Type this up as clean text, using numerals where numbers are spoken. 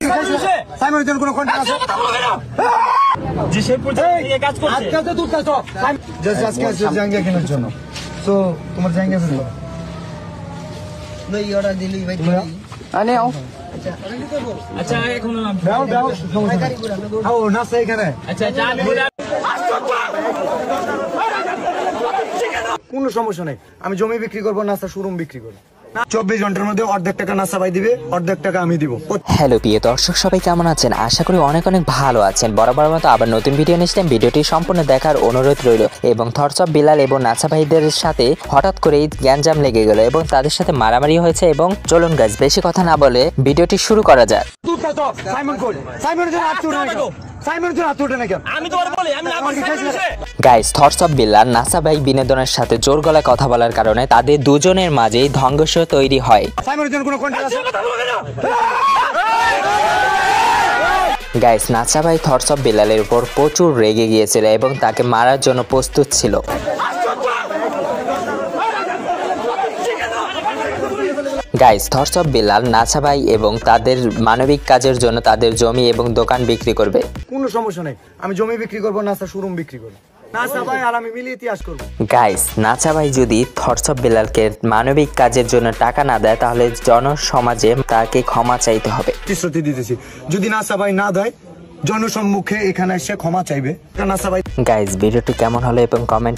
সাইমনের জন্য কোনো কন্ট্রাক্ট আছে? যে সে পর্যন্ত কাজ করছে। আজকে তো দুধ খাচ্ছ। আজকে আছে জাঙ্গিয়া কেনার জন্য। তো তোমার জাঙ্গিয়া আছে? ভাই অর্ডার দিলি ভাই। আনে আও। আচ্ছা এখন দাও দাও সমস্যা নাই। খাও নাস্তা এখানে। আচ্ছা আচ্ছা আমি বলে কোনো সমস্যা নাই। আমি জমি বিক্রি করবো, নাস্তা শোরুম বিক্রি করবো। 24 ঘন্টার মধ্যে অর্ধেক টাকা নাস্তা ভাই দিবে, অর্ধেক টাকা আমি দিব। হ্যালো প্রিয় দর্শক, সবাই কেমন আছেন? আশা করি অনেক অনেক ভালো আছেন। বরাবর মতো আবার নতুন ভিডিও নিয়ে আসলাম। ভিডিওটি সম্পূর্ণ দেখার অনুরোধ রইল। এবং থটস অফ বিলাল এবং নাসা ভাইদের সাথে হঠাৎ করেই গ্যাঞ্জাম লেগে গেল এবং তাদের সাথে মারামারি হয়েছে। এবং চলুন গাইস, বেশি কথা না বলে ভিডিওটি শুরু করা যাক। সাইমন কই? সাইমনের জন্য হাত উঠে না কেন? সাইমনের জন্য হাত উঠে না কেন? আমি তোমার বলি আমি না guys, thoughts of Bilal NASA ভাই বিনোদনের সাথে জোর গলায় কথা বলার কারণে তাদের দুজনের মাঝেই সংঘর্ষ তৈরি হয়। সাইমনের জন্য কোনো কন্ট্রাক্ট আছে? গাইস, নাসা ভাই থটস অফ বিলালের উপর প্রচুর রেগে গিয়েছিল এবং তাকে মারার জন্য প্রস্তুত ছিল। Guys, thoughts of Bilal NASA ভাই এবং তাদের মানবিক কাজের জন্য তাদের জমি এবং দোকান বিক্রি করবে। কোনো সমস্যা নাই। আমি জমি বিক্রি করবো, নাস্তা শোরুম বিক্রি করবো। নাসা ভাই আর আমি মিলে ইতিহাস করবো। গাইস, নাসা ভাই যদি থটস অফ বিলালকে মানবিক কাজের জন্য টাকা না দেয় তাহলে জনসমাজে তাকে ক্ষমা চাইতে হবে। প্রতিশ্রুতি দিতেছি, যদি নাসা ভাই না দেয় জনসম্মুখে এখানে এসে ক্ষমা চাইবে। নাসা ভাই গাইস, ভিডিওটি কেমন হলো এবং কমেন্ট